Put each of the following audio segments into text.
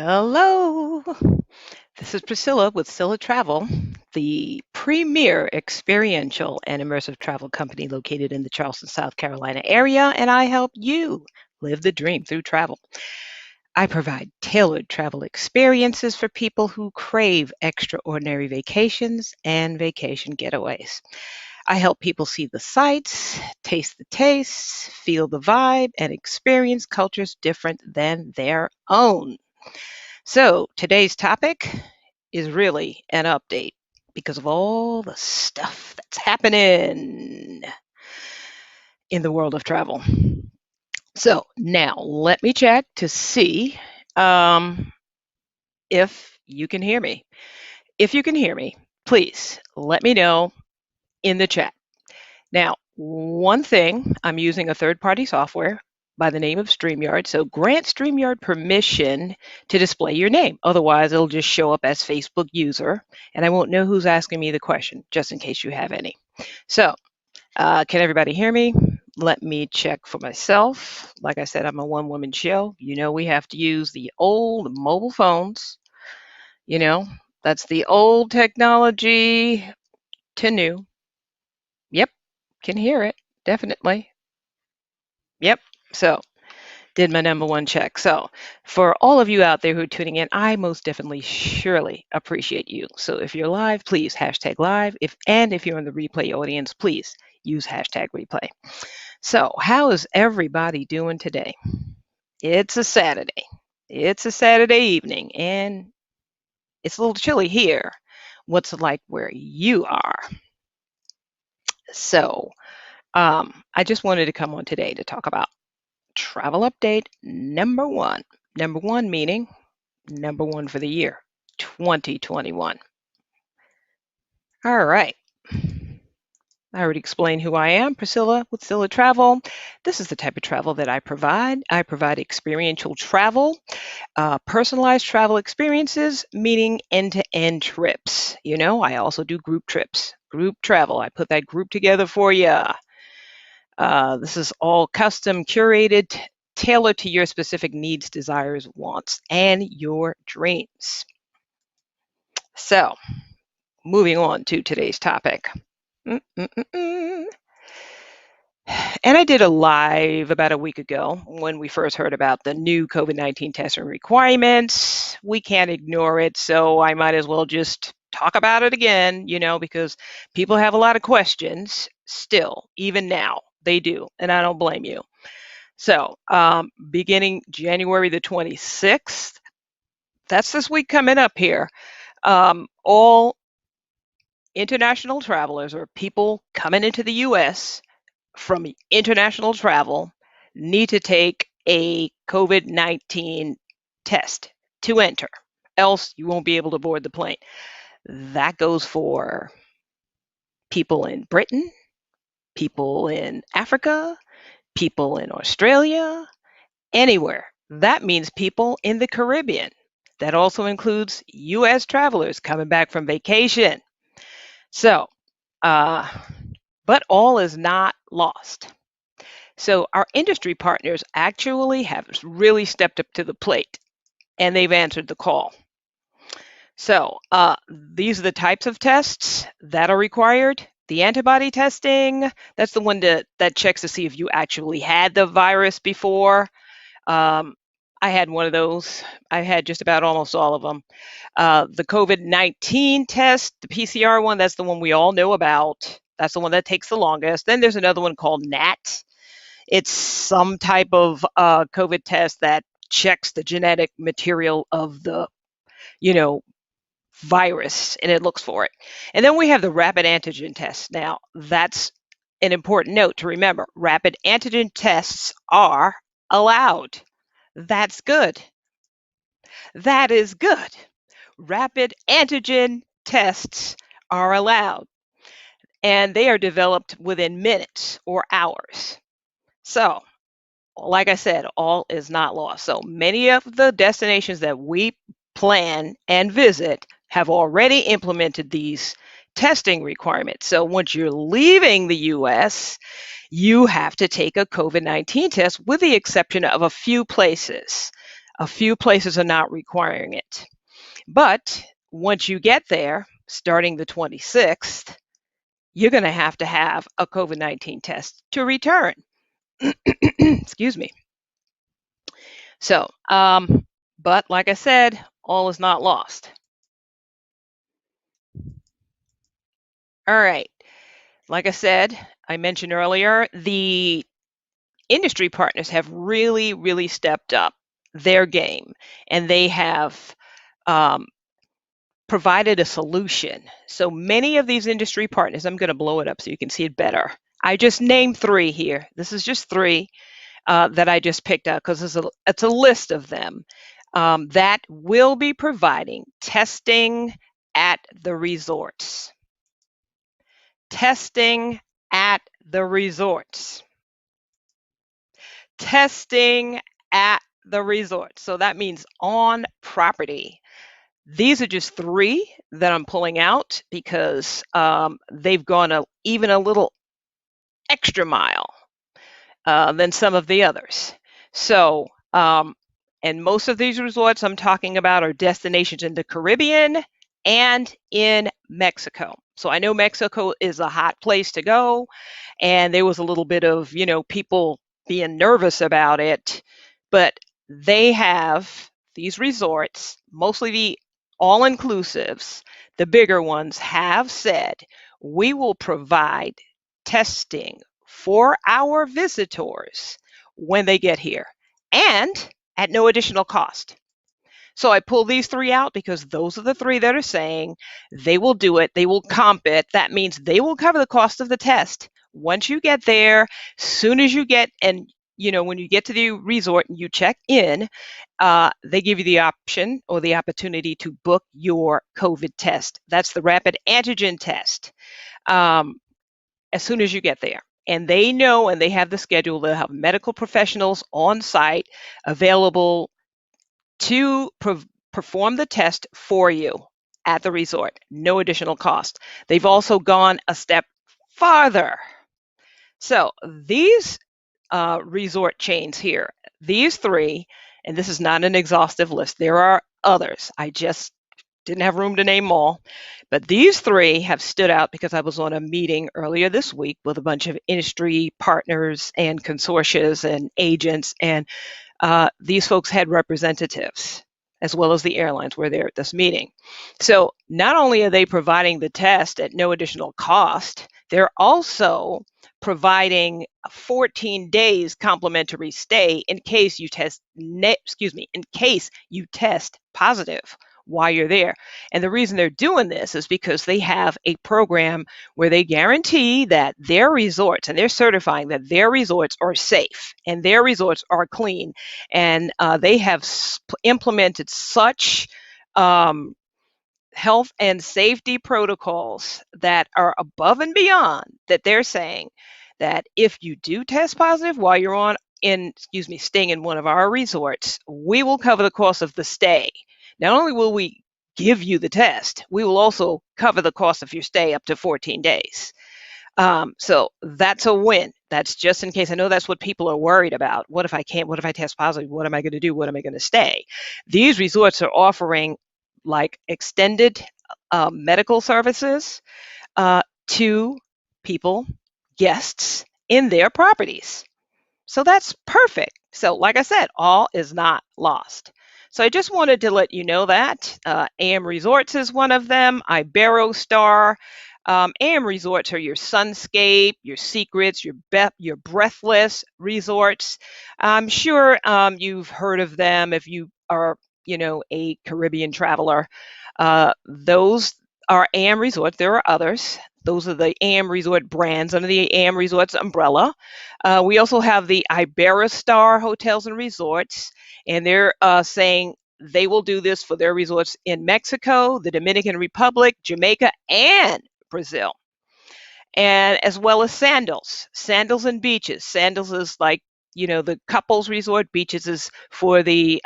Hello, this is Priscilla with Scylla Travel, the premier experiential and immersive travel company located in the Charleston, South Carolina area, and I help you live the dream through travel. I provide tailored travel experiences for people who crave extraordinary vacations and vacation getaways. I help people see the sights, taste the tastes, feel the vibe, and experience cultures different than their own. So today's topic is really an update because of all the stuff that's happening in the world of travel. So now let me check to see um, if you can hear me. If you can hear me, please let me know in the chat. Now, one thing, I'm using a third party software by the name of StreamYard. So grant StreamYard permission to display your name. Otherwise, it'll just show up as Facebook user and I won't know who's asking me the question, just in case you have any. So, can everybody hear me? Let me check for myself. Like I said, I'm a one woman show. You know, we have to use the old mobile phones. You know, that's the old technology to new. Yep, can hear it, definitely. Yep. So did my number one check. So for all of you out there who are tuning in, I most definitely surely appreciate you. So if you're live, please hashtag live. If you're in the replay audience, please use hashtag replay. So how is everybody doing today? It's a Saturday. It's a Saturday evening and it's a little chilly here. What's it like where you are? So I just wanted to come on today to talk about travel update number one. Number one meaning number one for the year 2021. All right. I already explained who I am, Priscilla with Scylla Travel. This is the type of travel that I provide. I provide experiential travel, personalized travel experiences, meaning end-to-end trips. You know, I also do group trips, group travel. I put that group together for you. This is all custom curated, tailored to your specific needs, desires, wants, and your dreams. So, moving on to today's topic. Mm-mm-mm-mm. And I did a live about a week ago when we first heard about the new COVID-19 testing requirements. We can't ignore it, so I might as well just talk about it again, you know, because people have a lot of questions still, even now. They do, and I don't blame you. So, beginning January the 26th, that's this week coming up here, all international travelers or people coming into the US from international travel need to take a COVID-19 test to enter, else you won't be able to board the plane. That goes for people in Britain, people in Africa, people in Australia, anywhere. That means people in the Caribbean. That also includes US travelers coming back from vacation. So, uh, but all is not lost. So, our industry partners actually have really stepped up to the plate and they've answered the call. So, these are the types of tests that are required. The antibody testing, that's the one that checks to see if you actually had the virus before. Um, I had one of those. I had just about almost all of them. The COVID-19 test, the PCR one, that's the one we all know about. That's the one that takes the longest. Then there's another one called NAT. It's some type of COVID test that checks the genetic material of the, you know, virus and it looks for it. And then we have the rapid antigen test. Now, that's an important note to remember. Rapid antigen tests are allowed. That's good. That is good. Rapid antigen tests are allowed and they are developed within minutes or hours. So, like I said, all is not lost. So many of the destinations that we plan and visit have already implemented these testing requirements. So once you're leaving the US, you have to take a COVID-19 test with the exception of a few places. A few places are not requiring it. But once you get there, starting the 26th, you're going to have a COVID-19 test to return. Excuse me. So, but like I said, all is not lost. All right. Like I said, I mentioned earlier, the industry partners have really, really stepped up their game, and they have um, provided a solution. So many of these industry partners, I'm going to blow it up so you can see it better. I just named three here. This is just three that I just picked out because it's a list of them that will be providing testing at the resorts. Testing at the resorts. Testing at the resort. So that means on property. These are just three that I'm pulling out because they've gone even a little extra mile than some of the others. So, and most of these resorts I'm talking about are destinations in the Caribbean and in Mexico. So I know Mexico is a hot place to go, and there was a little bit of, people being nervous about it, but they have these resorts, mostly the all-inclusives, the bigger ones have said, we will provide testing for our visitors when they get here and at no additional cost. So I pull these three out because those are the three that are saying they will do it, they will comp it. That means they will cover the cost of the test. Once you get there, soon as you get, and when you get to the resort and you check in, they give you the option or the opportunity to book your COVID test. That's the rapid antigen test. As soon as you get there. And they know, and they have the schedule, they'll have medical professionals on site available to perform the test for you at the resort, no additional cost. They've also gone a step farther. So these resort chains here, these three, and this is not an exhaustive list, there are others. I just didn't have room to name them all, but these three have stood out because I was on a meeting earlier this week with a bunch of industry partners and consortia and agents, and these folks had representatives as well as the airlines were there at this meeting. So not only are they providing the test at no additional cost, they're also providing 14 days complimentary stay in case you test positive while you're there. And the reason they're doing this is because they have a program where they guarantee that their resorts, and they're certifying that their resorts are safe and their resorts are clean. And they have implemented such health and safety protocols that are above and beyond that they're saying that if you do test positive while you're staying in one of our resorts, we will cover the cost of the stay. Not only will we give you the test, we will also cover the cost of your stay up to 14 days. So that's a win. That's just in case. I know that's what people are worried about. What if I can't? What if I test positive? What am I going to do? What am I going to stay? These resorts are offering like extended medical services to people, guests in their properties. So that's perfect. So like I said, all is not lost. So I just wanted to let you know that AM Resorts is one of them, Iberostar. AM Resorts are your Sunscape, your Secrets, your Breathless resorts. I'm sure you've heard of them if you are, a Caribbean traveler. Those are AM Resorts. There are others. Those are the AM Resort brands under the AM Resorts umbrella. We also have the Iberostar Hotels and Resorts, and they're saying they will do this for their resorts in Mexico, the Dominican Republic, Jamaica, and Brazil. And as well as Sandals and Beaches. Sandals is like, the couples resort. Beaches is for the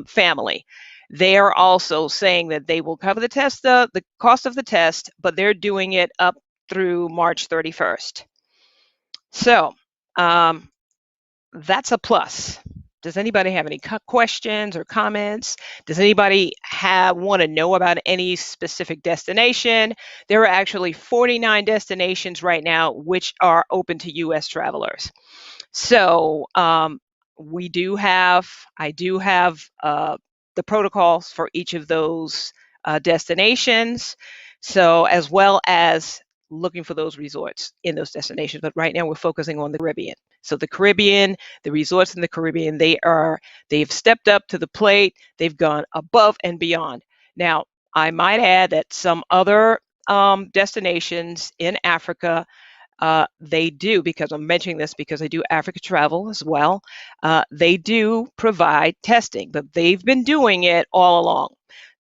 family. They are also saying that they will cover the cost of the test, but they're doing it up through March 31st. So that's a plus. Does anybody have any questions or comments? Does anybody want to know about any specific destination? There are actually 49 destinations right now which are open to U.S. travelers. So I do have the protocols for each of those destinations. So as well as looking for those resorts in those destinations. But right now we're focusing on the Caribbean. So the Caribbean, the resorts in the Caribbean, they've stepped up to the plate. They've gone above and beyond. Now, I might add that some other destinations in Africa, they do, because I'm mentioning this because I do Africa travel as well. They do provide testing, but they've been doing it all along.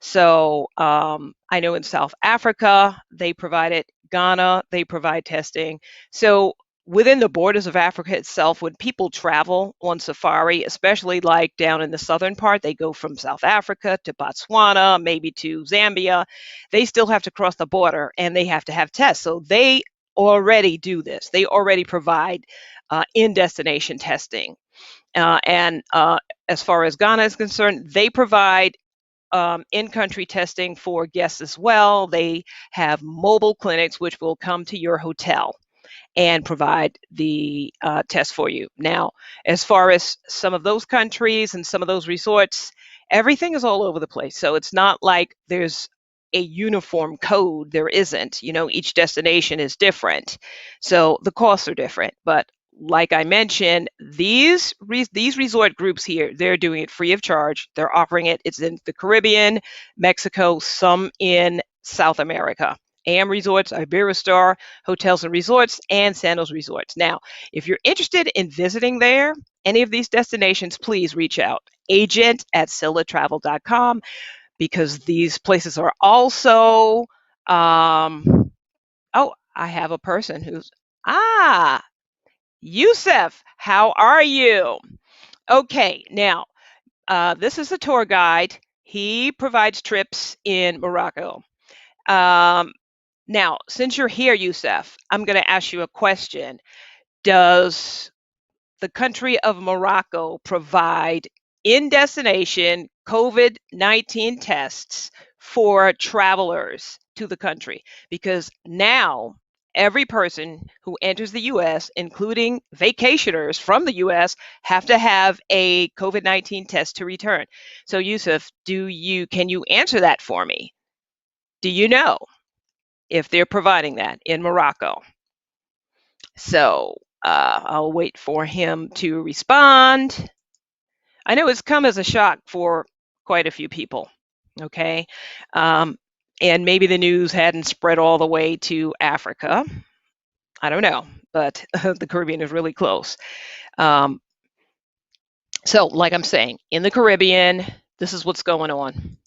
So I know in South Africa, they provide it. Ghana, they provide testing. So within the borders of Africa itself, when people travel on safari, especially like down in the southern part, they go from South Africa to Botswana, maybe to Zambia, they still have to cross the border and they have to have tests. So they already do this. They already provide in-destination testing. And as far as Ghana is concerned, they provide in-country testing for guests as well. They have mobile clinics which will come to your hotel and provide the test for you. Now, as far as some of those countries and some of those resorts, everything is all over the place. So it's not like there's a uniform code. There isn't. Each destination is different. So the costs are different. But like I mentioned, these resort groups here, they're doing it free of charge. They're offering it. It's in the Caribbean, Mexico, some in South America. AM Resorts, Iberostar Hotels and Resorts, and Sandals Resorts. Now, if you're interested in visiting any of these destinations, please reach out. agent@sillatravel.com, because these places are also, oh, I have a person who's, Yusuf, how are you? Okay, now, this is a tour guide. He provides trips in Morocco. Now, since you're here, Yusuf, I'm going to ask you a question. Does the country of Morocco provide in-destination COVID-19 tests for travelers to the country? Because now every person who enters the U.S., including vacationers from the U.S., have to have a COVID-19 test to return. So, Yusuf, can you answer that for me? Do you know if they're providing that in Morocco? So I'll wait for him to respond. I know it's come as a shock for quite a few people, okay? And maybe the news hadn't spread all the way to Africa. I don't know, but the Caribbean is really close. So like I'm saying, in the Caribbean, this is what's going on,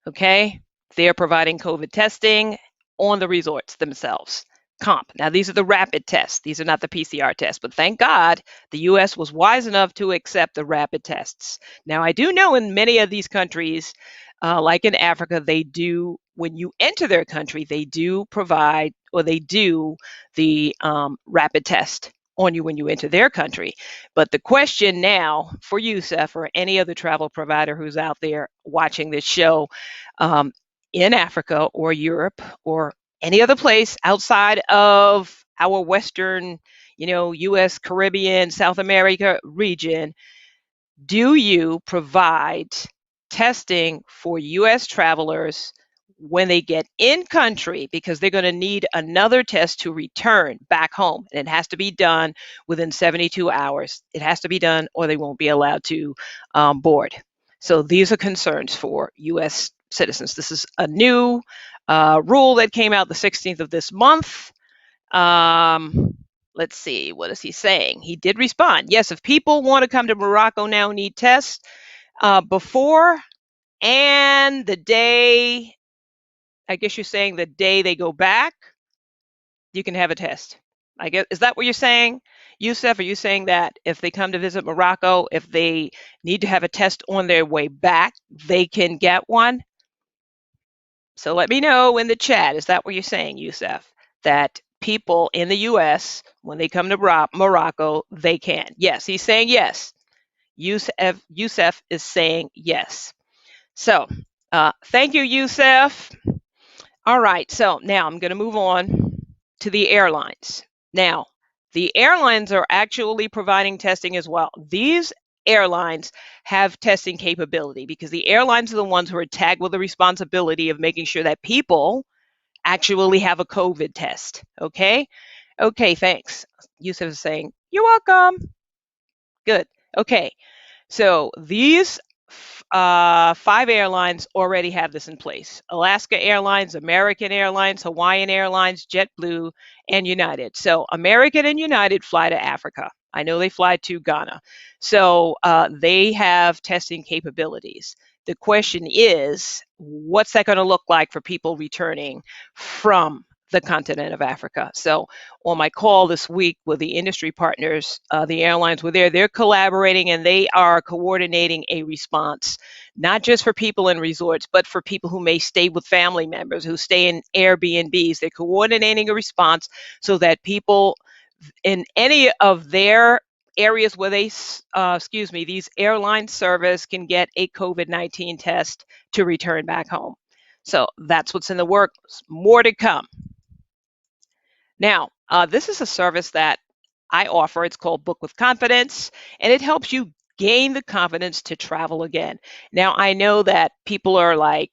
okay? They're providing COVID testing on the resorts themselves. Comp. Now, these are the rapid tests. These are not the PCR tests, but thank God the U.S. was wise enough to accept the rapid tests. Now, I do know in many of these countries, like in Africa, when you enter their country, they do provide, or they do the rapid test on you when you enter their country. But the question now for you, Seth, or any other travel provider who's out there watching this show, in Africa or Europe or any other place outside of our Western, U.S., Caribbean, South America region, do you provide testing for U.S. travelers when they get in country, because they're going to need another test to return back home, and it has to be done within 72 hours. It has to be done or they won't be allowed to board. So these are concerns for U.S. citizens. This is a new rule that came out the 16th of this month. Let's see, what is he saying? He did respond. Yes, if people want to come to Morocco now, need tests before and the day, I guess you're saying the day they go back, you can have a test. I guess, is that what you're saying, Yusuf? Are you saying that if they come to visit Morocco, if they need to have a test on their way back, they can get one? So let me know in the chat. Is that what you're saying, Yusuf? That people in the U.S., when they come to Morocco, they can? Yes, he's saying yes. Yusef is saying yes. So thank you, Yusef. All right, so now I'm going to move on to the airlines. Now, the airlines are actually providing testing as well. These airlines have testing capability because the airlines are the ones who are tagged with the responsibility of making sure that people actually have a COVID test. Okay? Okay, thanks. Yusuf is saying, you're welcome. Good. Okay. So these five airlines already have this in place: Alaska Airlines, American Airlines, Hawaiian Airlines, JetBlue, and United. So American and United fly to Africa. I know they fly to Ghana. So they have testing capabilities. The question is, what's that going to look like for people returning from the continent of Africa? So on my call this week with the industry partners, the airlines were there. They're collaborating and they are coordinating a response, not just for people in resorts, but for people who may stay with family members, who stay in Airbnbs. They're coordinating a response so that people in any of their areas where they, these airline service can get a COVID-19 test to return back home. So that's what's in the works. More to come. Now, this is a service that I offer. It's called Book with Confidence, and it helps you gain the confidence to travel again. Now, I know that people are like,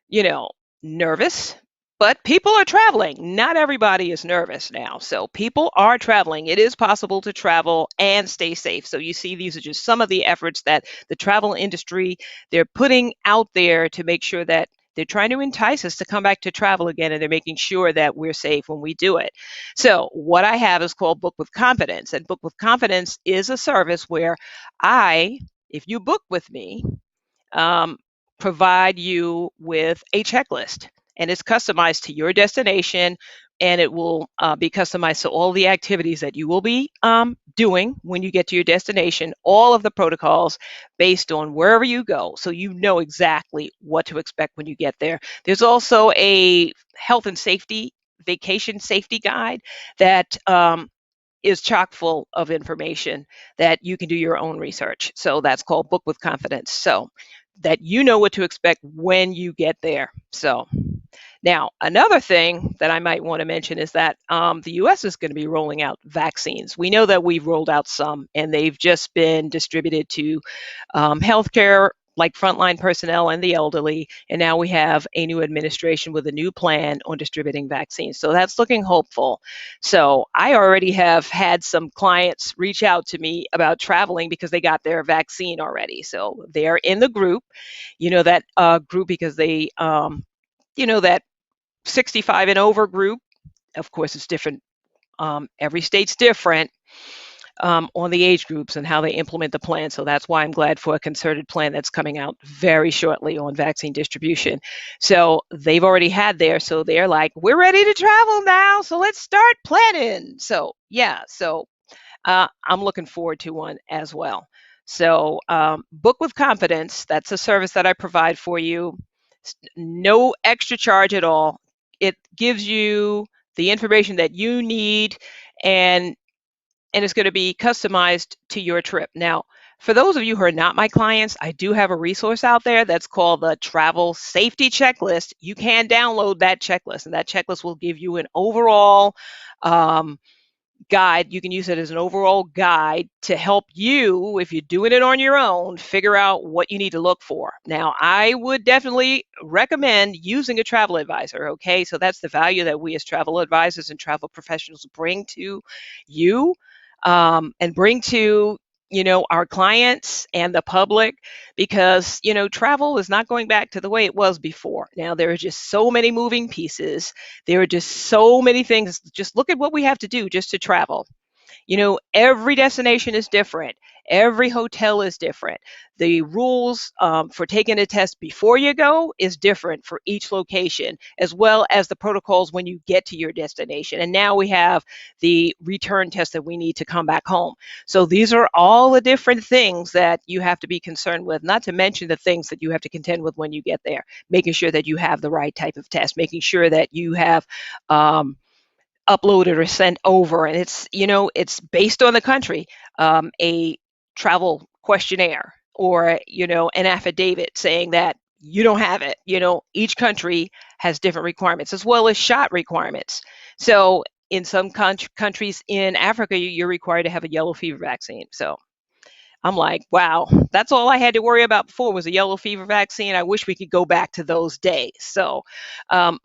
you know, nervous, but people are traveling. Not everybody is nervous now. So people are traveling. It is possible to travel and stay safe. So you see, these are just some of the efforts that the travel industry, they're putting out there to make sure that they're trying to entice us to come back to travel again, and they're making sure that we're safe when we do it. So what I have is called Book with Confidence. And Book with Confidence is a service where if you book with me, um, provide you with a checklist, and it's customized to your destination, and it will be customized to all the activities that you will be doing when you get to your destination, all of the protocols based on wherever you go, so you know exactly what to expect when you get there. There's also a health and safety vacation safety guide that is chock full of information that you can do your own research. So that's called Book with Confidence, so that you know what to expect when you get there. So now, another thing that I might want to mention is that the US is going to be rolling out vaccines. We know that we've rolled out some, and they've just been distributed to healthcare, like frontline personnel and the elderly. And now we have a new administration with a new plan on distributing vaccines. So that's looking hopeful. So I already have had some clients reach out to me about traveling because they got their vaccine already. So they're in the group, that group, because they, that 65 and over group. Of course, it's different. Every state's different on the age groups and how they implement the plan. So that's why I'm glad for a concerted plan that's coming out very shortly on vaccine distribution. So they've already had theirs. So they're like, we're ready to travel now. So let's start planning. So yeah, so I'm looking forward to one as well. So Book with Confidence, that's a service that I provide for you. No extra charge at all. It gives you the information that you need, and it's going to be customized to your trip. Now, for those of you who are not my clients, I do have a resource out there that's called the Travel Safety Checklist. You can download that checklist, and that checklist will give you an overall guide. You can use it as an overall guide to help you, if you're doing it on your own, figure out what you need to look for. Now, I would definitely recommend using a travel advisor. Okay, so that's the value that we as travel advisors and travel professionals bring to you, and bring to our clients and the public, because travel is not going back to the way it was before. Now, there are just so many moving pieces. There are just so many things. Just look at what we have to do just to travel. Every destination is different. Every hotel is different. The rules for taking a test before you go is different for each location, as well as the protocols when you get to your destination. And now we have the return test that we need to come back home. So these are all the different things that you have to be concerned with, not to mention the things that you have to contend with when you get there, making sure that you have the right type of test, making sure that you have uploaded or sent over, and it's based on the country. A travel questionnaire or, an affidavit saying that you don't have it. Each country has different requirements as well as shot requirements. So in some countries in Africa, you're required to have a yellow fever vaccine. So I'm like, wow, that's all I had to worry about before was a yellow fever vaccine. I wish we could go back to those days. So,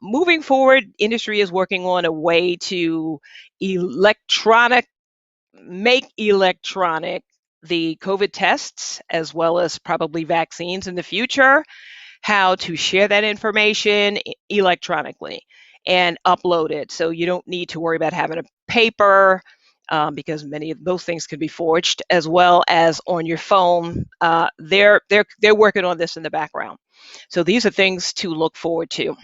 moving forward, industry is working on a way to electronic make electronic the COVID tests as well as probably vaccines in the future, how to share that information electronically and upload it. So you don't need to worry about having a paper because many of those things can be forged, as well as on your phone. They're working on this in the background. So these are things to look forward to.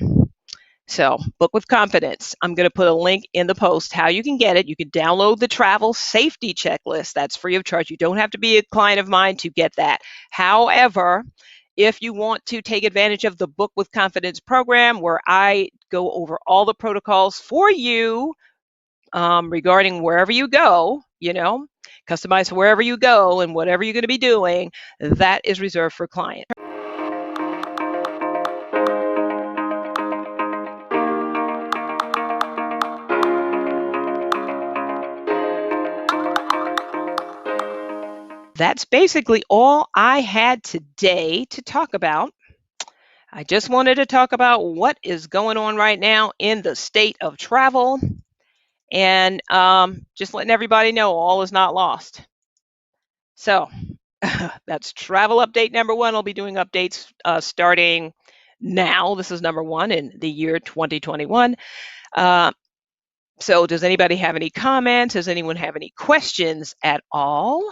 So, book with confidence. I'm going to put a link in the post how you can get it. You can download the travel safety checklist. That's free of charge. You don't have to be a client of mine to get that. However, if you want to take advantage of the Book with Confidence program, where I go over all the protocols for you regarding wherever you go, customized for wherever you go and whatever you're going to be doing, that is reserved for clients. That's basically all I had today to talk about. I just wanted to talk about what is going on right now in the state of travel and just letting everybody know all is not lost. So that's travel update number one. I'll be doing updates starting now. This is number one in the year 2021. So does anybody have any comments? Does anyone have any questions at all?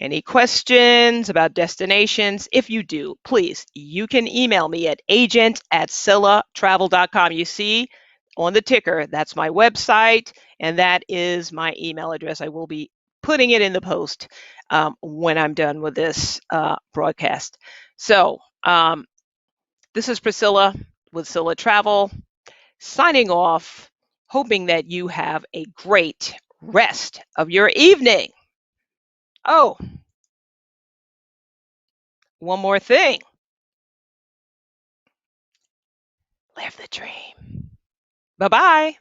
Any questions about destinations? If you do, please, you can email me at agent@scyllatravel.com. You see on the ticker, that's my website, and that is my email address. I will be putting it in the post when I'm done with this broadcast. So this is Priscilla with Scylla Travel, signing off, hoping that you have a great rest of your evening. Oh, one more thing. Live the dream. Bye-bye.